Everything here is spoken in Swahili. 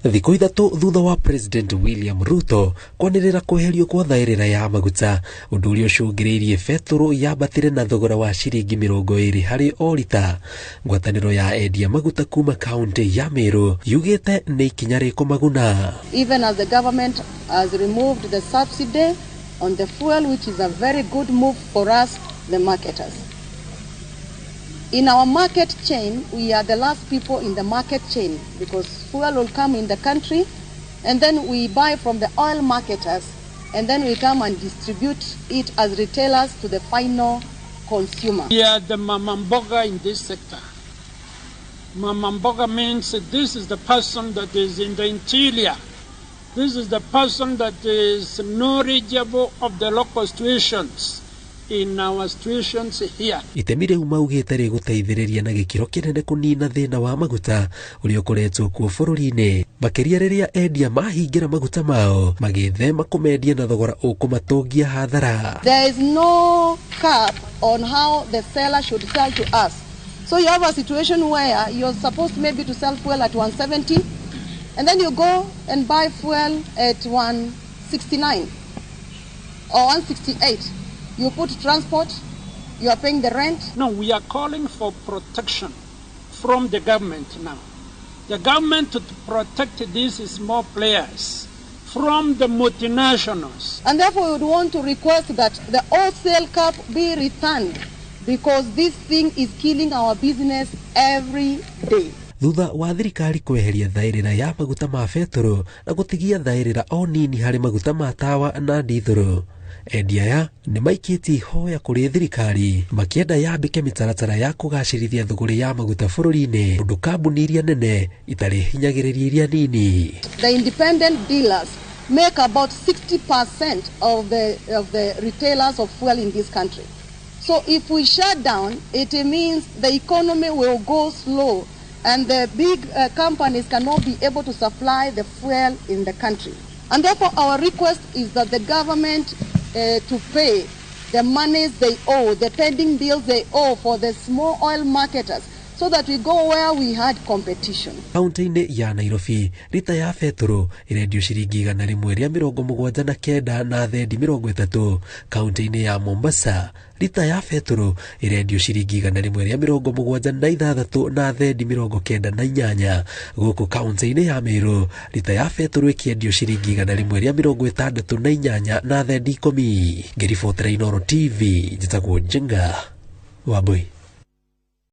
Thikũ ithatũ thutha wa President William Ruto kwanĩrĩra kweherio kwa thaīrīra ya maguta, ũndũ ũrĩa ũcũngĩrĩirie betũrũ yambatĩre na thogora wa ciringi 20 harĩ o lita. Ngwatanĩro ya Endia maguta kuma kaunti ya Meru yugĩte nĩ ikinya rĩkũ maguna. Even as the government has removed the subsidy on the fuel, which is a very good move for us, the marketers. In our market chain, we are the last people in the market chain because fuel will come in the country and then we buy from the oil marketers and then we come and distribute it as retailers to the final consumer. We are the mamamboga in this sector. Mamamboga means this is the person that is in the interior. This is the person that is knowledgeable of the local situations. In our situations here. Itemi rĩu maugĩte rĩgũteithĩrĩria na gĩkĩro kĩnene kũnina thĩna wa maguta ũrĩa ũkoretwo kuo bũrũri-inĩ, makĩria rĩrĩa endia mahingĩra maguta mao magĩthema kũmendia na thogora ũkũmatũngia hathara. There is no cap on how the seller should sell to us. So you have a situation where you're supposed maybe to sell fuel at 170 and then you go and buy fuel at 169 or 168. You put transport, you are paying the rent. No, we are calling for protection from the government now. The government to protect these small players from the multinationals. And therefore we would want to request that the wholesale cap be returned because this thing is killing our business every day. Thutha wa thirikari kweheria thaīrīra ya maguta ma betũrũ na gũtigia thaīrīra o nini harĩ maguta ma tawa na ndithũrũ, endia aya nĩ maikĩtie ihoya kũrĩ thirikari makĩenda yambĩke mĩtaratara ya kũgacĩrithia thũgũrĩ ya maguta bũrũri-inĩ, ũndũ kambuni iria nene itarĩ hinyagĩrĩria iria nini. The independent dealers make about 60% of the retailers of fuel in this country. So if we shut down, it means the economy will go slow and the big companies cannot be able to supply the fuel in the country. And therefore our request is that the government to pay the monies they owe, the pending bills they owe for the small oil marketers, so that we go where we had competition. Kaunti-inĩ ya Nairobi, lita ya betũrũ irendio ciringi 179 na thendi 30. Kaunti-inĩ ya Mombasa, lita ya betũrũ irendio ciringi 176 na thendi 98. Gũkũ kaunti-inĩ ya Meru, lita ya betũrũ ĩkĩendio ciringi 168 na thendi 10. Ngĩribotera Inooro TV, njĩtagwo Njenga Wambui.